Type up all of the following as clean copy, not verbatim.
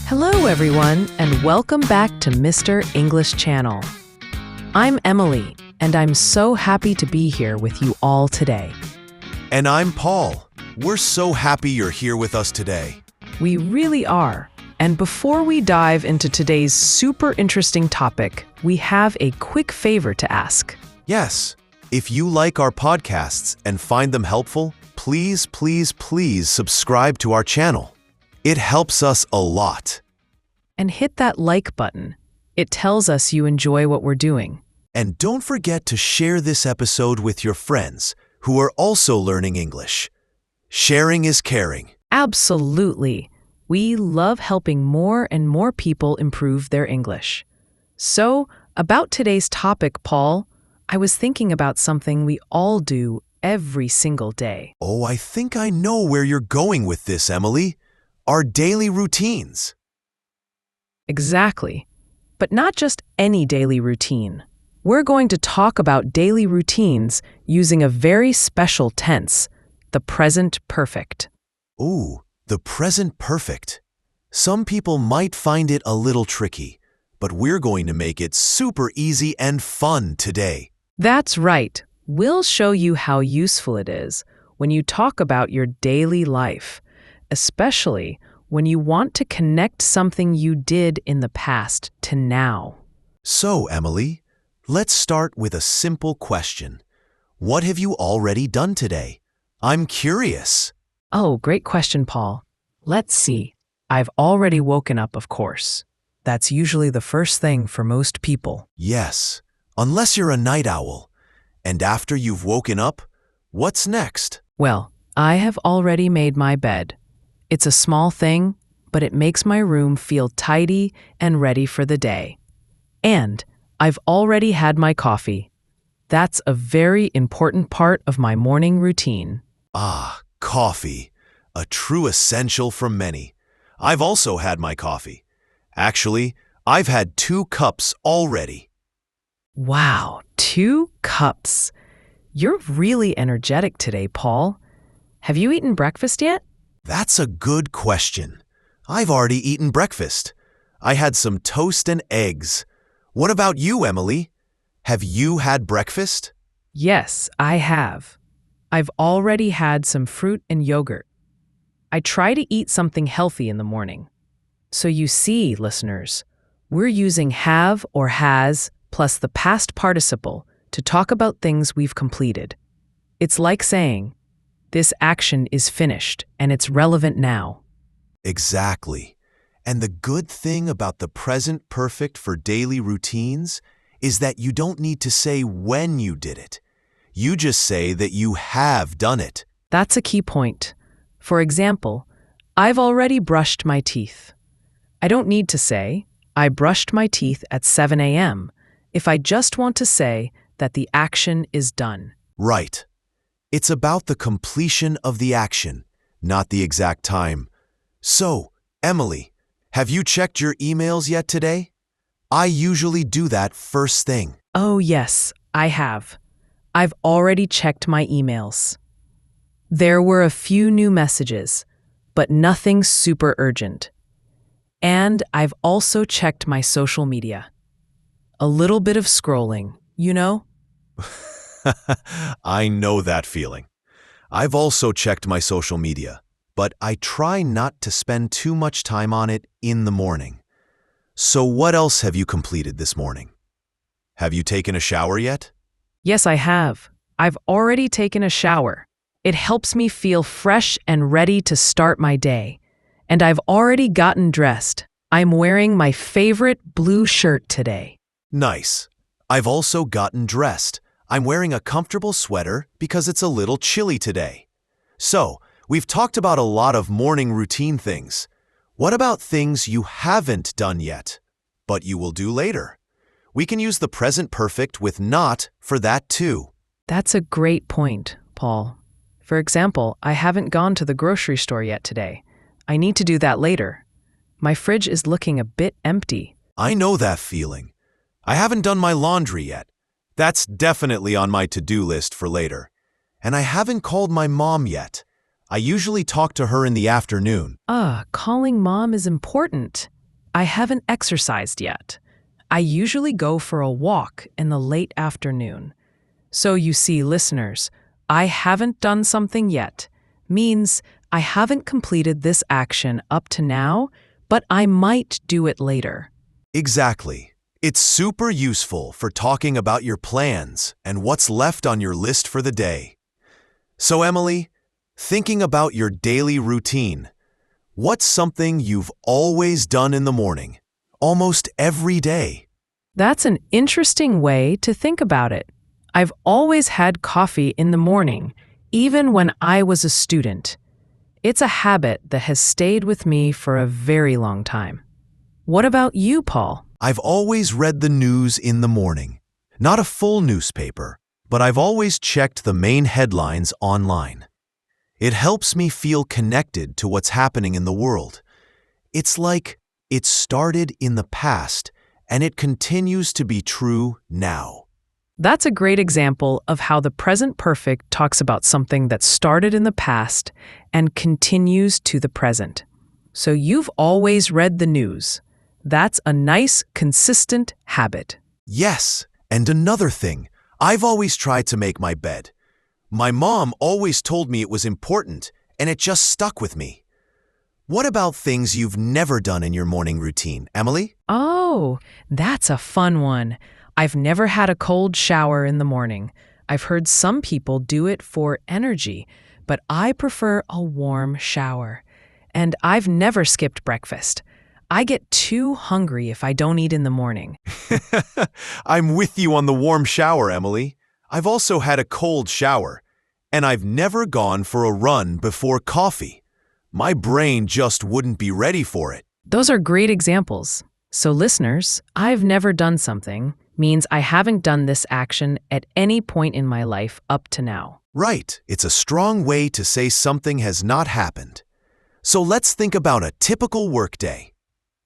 Hello, everyone, and welcome back to Mr. English Channel. I'm Emily, and I'm so happy to be here with you all today. And I'm Paul. We're so happy you're here with us today. We really are. And before we dive into today's super interesting topic, we have a quick favor to ask. Yes, if you like our podcasts and find them helpful, please subscribe to our channel. It helps us a lot. And hit that like button. It tells us you enjoy what we're doing. And don't forget to share this episode with your friends who are also learning English. Sharing is caring. Absolutely. We love helping more and more people improve their English. So, about today's topic, Paul, I was thinking about something we all do every single day. Oh, I think I know where you're going with this, Emily. Our daily routines. Exactly. But not just any daily routine. We're going to talk about daily routines using a very special tense, the present perfect. Ooh, the present perfect. Some people might find it a little tricky, but we're going to make it super easy and fun today. That's right. We'll show you how useful it is when you talk about your daily life, especially when you want to connect something you did in the past to now. So, Emily, let's start with a simple question. What have you already done today? I'm curious. Oh, great question, Paul. Let's see. I've already woken up, of course. That's usually the first thing for most people. Yes, unless you're a night owl. And after you've woken up, what's next? Well, I have already made my bed. It's a small thing, but it makes my room feel tidy and ready for the day. And I've already had my coffee. That's a very important part of my morning routine. Ah, coffee. A true essential for many. I've also had my coffee. Actually, I've had 2 cups already. Wow, 2 cups. You're really energetic today, Paul. Have you eaten breakfast yet? That's a good question. I've already eaten breakfast. I had some toast and eggs. What about you, Emily? Have you had breakfast? Yes, I have. I've already had some fruit and yogurt. I try to eat something healthy in the morning. So you see, listeners, we're using have or has plus the past participle to talk about things we've completed. It's like saying, this action is finished and it's relevant now. Exactly. And the good thing about the present perfect for daily routines is that you don't need to say when you did it. You just say that you have done it. That's a key point. For example, I've already brushed my teeth. I don't need to say, I brushed my teeth at 7 a.m. if I just want to say that the action is done. Right. It's about the completion of the action, not the exact time. So, Emily, have you checked your emails yet today? I usually do that first thing. Oh yes, I have. I've already checked my emails. There were a few new messages, but nothing super urgent. And I've also checked my social media. A little bit of scrolling, you know? I know that feeling. I've also checked my social media, but I try not to spend too much time on it in the morning. So what else have you completed this morning? Have you taken a shower yet? Yes, I have. I've already taken a shower. It helps me feel fresh and ready to start my day. And I've already gotten dressed. I'm wearing my favorite blue shirt today. Nice. I've also gotten dressed. I'm wearing a comfortable sweater because it's a little chilly today. So, we've talked about a lot of morning routine things. What about things you haven't done yet, but you will do later? We can use the present perfect with not for that too. That's a great point, Paul. For example, I haven't gone to the grocery store yet today. I need to do that later. My fridge is looking a bit empty. I know that feeling. I haven't done my laundry yet. That's definitely on my to-do list for later. And I haven't called my mom yet. I usually talk to her in the afternoon. Calling mom is important. I haven't exercised yet. I usually go for a walk in the late afternoon. So you see, listeners, I haven't done something yet means I haven't completed this action up to now, but I might do it later. Exactly. It's super useful for talking about your plans and what's left on your list for the day. So, Emily, thinking about your daily routine, what's something you've always done in the morning, almost every day? That's an interesting way to think about it. I've always had coffee in the morning, even when I was a student. It's a habit that has stayed with me for a very long time. What about you, Paul? I've always read the news in the morning. Not a full newspaper, but I've always checked the main headlines online. It helps me feel connected to what's happening in the world. It's like it started in the past and it continues to be true now. That's a great example of how the present perfect talks about something that started in the past and continues to the present. So you've always read the news. That's a nice, consistent habit. Yes, and another thing, I've always tried to make my bed. My mom always told me it was important, and it just stuck with me. What about things you've never done in your morning routine, Emily? Oh, that's a fun one. I've never had a cold shower in the morning. I've heard some people do it for energy, but I prefer a warm shower. And I've never skipped breakfast. I get too hungry if I don't eat in the morning. I'm with you on the warm shower, Emily. I've also had a cold shower, and I've never gone for a run before coffee. My brain just wouldn't be ready for it. Those are great examples. So listeners, I've never done something means I haven't done this action at any point in my life up to now. Right, it's a strong way to say something has not happened. So let's think about a typical workday.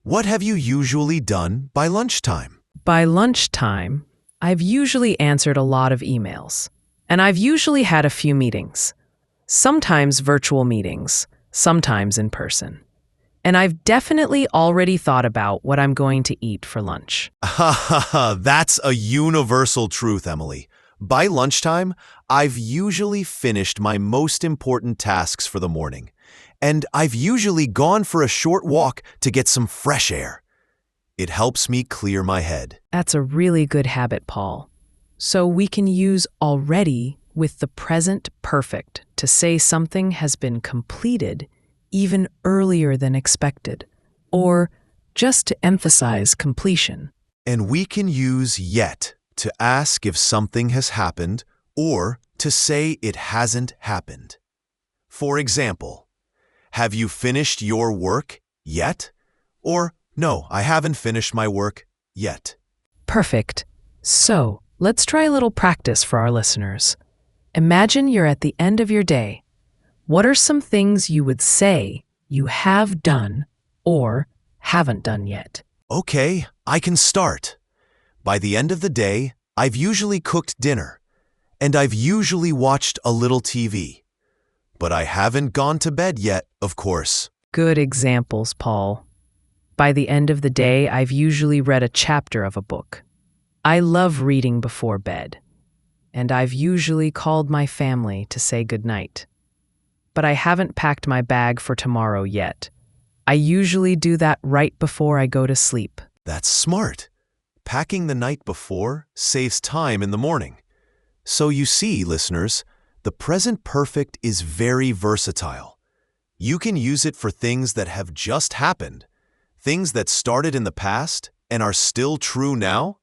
What have you usually done by lunchtime? By lunchtime, I've usually answered a lot of emails, and I've usually had a few meetings, sometimes virtual meetings, sometimes in person. And I've definitely already thought about what I'm going to eat for lunch. Ha ha ha, that's a universal truth, Emily. By lunchtime, I've usually finished my most important tasks for the morning, and I've usually gone for a short walk to get some fresh air. It helps me clear my head. That's a really good habit, Paul. So we can use already with the present perfect to say something has been completed even earlier than expected, or just to emphasize completion. And we can use yet to ask if something has happened or to say it hasn't happened. For example, have you finished your work yet? Or, no, I haven't finished my work yet. Perfect. So, let's try a little practice for our listeners. Imagine you're at the end of your day. What are some things you would say you have done or haven't done yet? Okay, I can start. By the end of the day, I've usually cooked dinner, and I've usually watched a little TV. But I haven't gone to bed yet, of course. Good examples, Paul. By the end of the day, I've usually read a chapter of a book. I love reading before bed, and I've usually called my family to say goodnight. But I haven't packed my bag for tomorrow yet. I usually do that right before I go to sleep. That's smart. Packing the night before saves time in the morning. So you see, listeners, the present perfect is very versatile. You can use it for things that have just happened, things that started in the past and are still true now,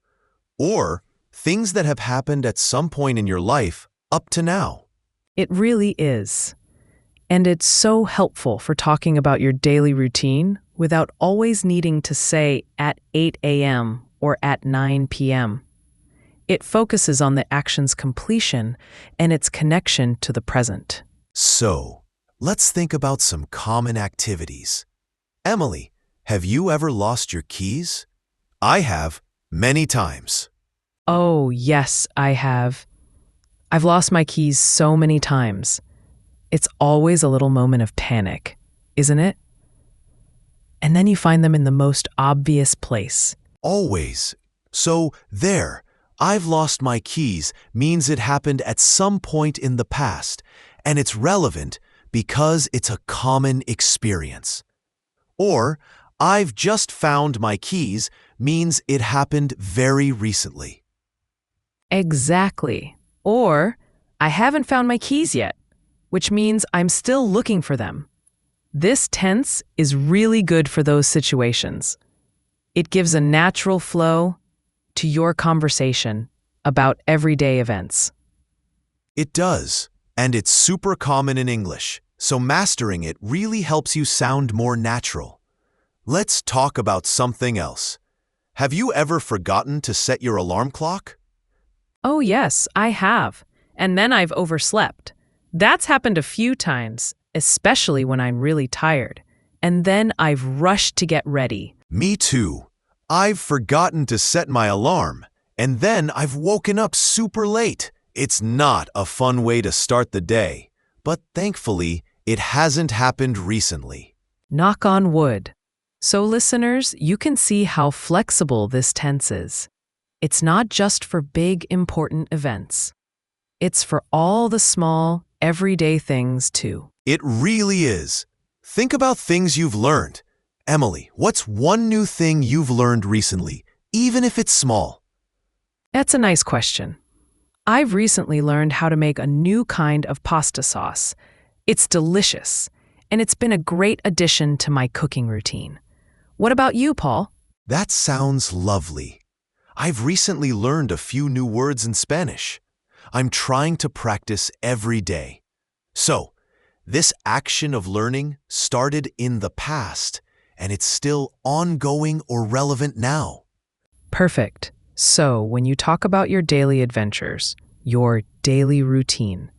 or things that have happened at some point in your life up to now. It really is. And it's so helpful for talking about your daily routine without always needing to say at 8 a.m. or at 9 p.m. It focuses on the action's completion and its connection to the present. So, let's think about some common activities. Emily, have you ever lost your keys? I have, many times. Oh, yes, I have. I've lost my keys so many times. It's always a little moment of panic, isn't it? and then you find them in the most obvious place. Always. So, there, I've lost my keys means it happened at some point in the past, and it's relevant because it's a common experience. Or, I've just found my keys means it happened very recently. Exactly. Or, I haven't found my keys yet, which means I'm still looking for them. This tense is really good for those situations. It gives a natural flow to your conversation about everyday events. It does, and it's super common in English, so mastering it really helps you sound more natural. Let's talk about something else. Have you ever forgotten to set your alarm clock? Oh, yes, I have. And then I've overslept. That's happened a few times, especially when I'm really tired. And then I've rushed to get ready. Me too. I've forgotten to set my alarm, and then I've woken up super late. It's not a fun way to start the day, but thankfully, it hasn't happened recently. Knock on wood. So, listeners, you can see how flexible this tense is. It's not just for big, important events. It's for all the small, everyday things, too. It really is. Think about things you've learned. Emily, what's one new thing you've learned recently, even if it's small? That's a nice question. I've recently learned how to make a new kind of pasta sauce. It's delicious, and it's been a great addition to my cooking routine. What about you, Paul? That sounds lovely. I've recently learned a few new words in Spanish. I'm trying to practice every day. So, this action of learning started in the past, and it's still ongoing or relevant now. Perfect. So, when you talk about your daily adventures, your daily routine,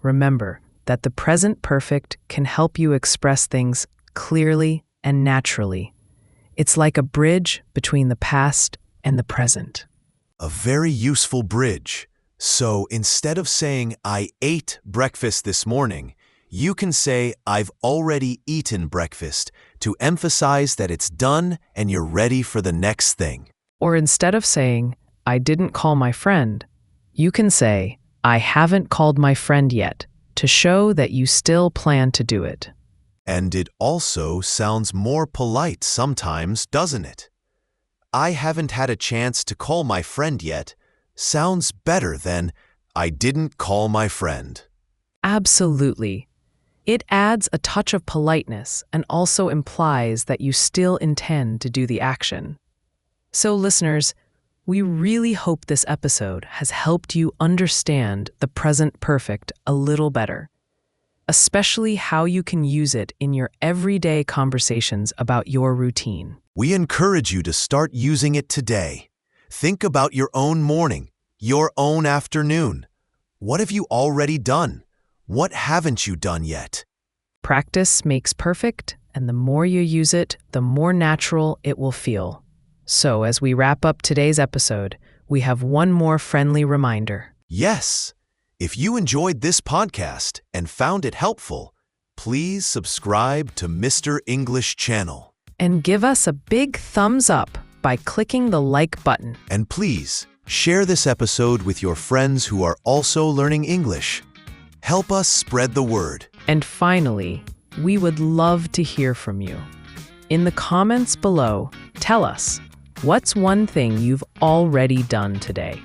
remember that the present perfect can help you express things clearly and naturally. It's like a bridge between the past and the present. A very useful bridge. So instead of saying, I ate breakfast this morning, you can say, I've already eaten breakfast to emphasize that it's done and you're ready for the next thing. Or instead of saying, I didn't call my friend, you can say, I haven't called my friend yet, to show that you still plan to do it. And it also sounds more polite sometimes, doesn't it? I haven't had a chance to call my friend yet sounds better than I didn't call my friend. Absolutely. It adds a touch of politeness and also implies that you still intend to do the action. So, listeners, we really hope this episode has helped you understand the present perfect a little better, especially how you can use it in your everyday conversations about your routine. We encourage you to start using it today. Think about your own morning, your own afternoon. What have you already done? What haven't you done yet? Practice makes perfect, and the more you use it, the more natural it will feel. So, as we wrap up today's episode, we have one more friendly reminder. Yes. If you enjoyed this podcast and found it helpful, please subscribe to Mr. English channel. And give us a big thumbs up by clicking the like button. And please, share this episode with your friends who are also learning English. Help us spread the word. And finally, we would love to hear from you. In the comments below, tell us, what's one thing you've already done today?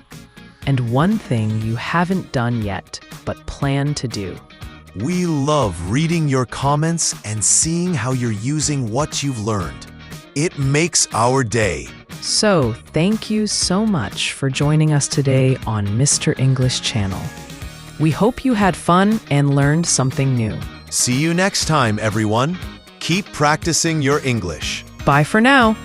And one thing you haven't done yet, but plan to do. We love reading your comments and seeing how you're using what you've learned. It makes our day. So, thank you so much for joining us today on Mr. English Channel. We hope you had fun and learned something new. See you next time, everyone. Keep practicing your English. Bye for now.